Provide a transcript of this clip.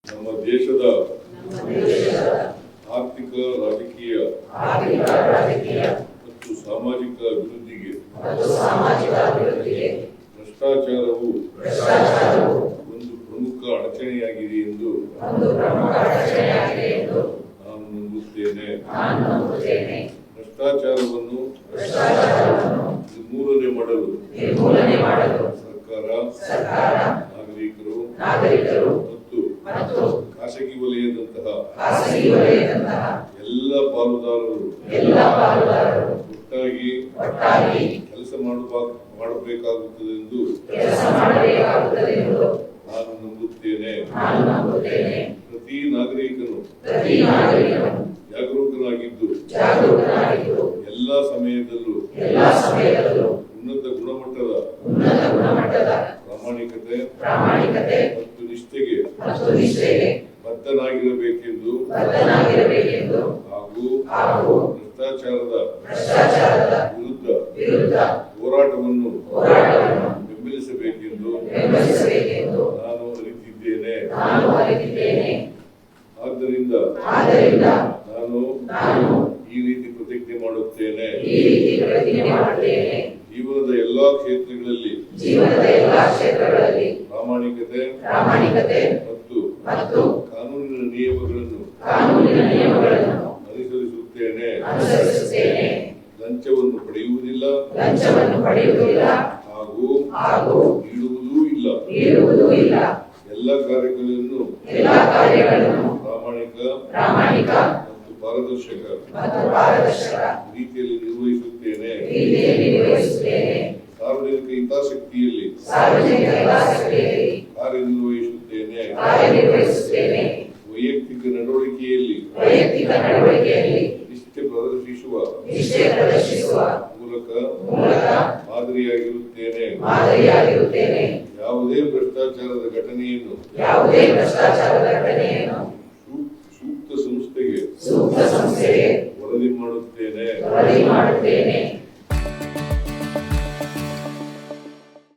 ನಮ್ಮ ದೇಶದ ಆರ್ಥಿಕ ರಾಜಕೀಯ ಮತ್ತು ಸಾಮಾಜಿಕ ಅಭಿವೃದ್ಧಿಗೆ ಭ್ರಷ್ಟಾಚಾರವು ಒಂದು ಪ್ರಮುಖ ಅಡಚಣೆಯಾಗಿದೆ ಎಂದು ನಾನು ನಂಬುತ್ತೇನೆ. ಭ್ರಷ್ಟಾಚಾರವನ್ನು ನಿರ್ಮೂಲನೆ ಮಾಡಲು ಸರ್ಕಾರ, ನಾಗರಿಕರು ಮತ್ತು ಖಾಸಗಿ ವಲಯದಂತಹ ಎಲ್ಲ ಪಾಲುದಾರರು ಒಟ್ಟಾಗಿ ಕೆಲಸ ಮಾಡಬೇಕಾಗುತ್ತದೆ ಎಂದು ನಾನು ನಂಬುತ್ತೇನೆ. ಪ್ರತಿ ನಾಗರಿಕನು ಜಾಗರೂಕನಾಗಿದ್ದು ಎಲ್ಲ ಸಮಯದಲ್ಲೂ ಉನ್ನತ ಗುಣಮಟ್ಟದ ಪ್ರಾಮಾಣಿಕತೆ ಮತ್ತು ನಿಷ್ಠೆಗೆ ಬದ್ಧನಾಗಿರಬೇಕೆಂದು ಹಾಗೂ ಭ್ರಷ್ಟಾಚಾರದ ವಿರುದ್ಧ ಹೋರಾಟವನ್ನು ಬೆಂಬಲಿಸಬೇಕೆಂದು ನಾನು ಅರಿತಿದ್ದೇನೆ. ಆದ್ದರಿಂದ ನಾನು ಈ ರೀತಿ ಪ್ರತಿಜ್ಞೆ ಮಾಡುತ್ತೇನೆ. ಜೀವನದ ಎಲ್ಲಾ ಕ್ಷೇತ್ರಗಳಲ್ಲಿ ಪ್ರಾಮಾಣಿಕತೆ ಮತ್ತು ಕಾನೂನಿನ ನಿಯಮಗಳನ್ನು ಅನುಸರಿಸುತ್ತೇನೆ. ಲಂಚವನ್ನು ಪಡೆಯುವುದಿಲ್ಲ ಹಾಗೂ ನೀಡುವುದೂ ಇಲ್ಲ. ಎಲ್ಲ ಕಾರ್ಯಗಳನ್ನು ಪ್ರಾಮಾಣಿಕ ಮತ್ತು ಪಾರದರ್ಶಕ ರೀತಿಯಲ್ಲಿ ನಿರ್ವಹಿಸುತ್ತೇನೆ. ಸಾರ್ವಜನಿಕ ಹಿತಾಸಕ್ತಿಯಲ್ಲಿ ಕಾರ್ಯನಿರ್ವಹಿಸುತ್ತೇನೆ. ವೈಯಕ್ತಿಕ ನಡವಳಿಕೆಯಲ್ಲಿ ನಿಷ್ಠೆ ಪ್ರದರ್ಶಿಸುವ ಮೂಲಕ ಮಾದರಿಯಾಗಿರುತ್ತೇನೆ. ಯಾವುದೇ ಭ್ರಷ್ಟಾಚಾರದ ಘಟನೆಯನ್ನು ಸೂಕ್ತ ಸಂಸ್ಥೆಗೆ ವರದಿ ಮಾಡುತ್ತೇನೆ.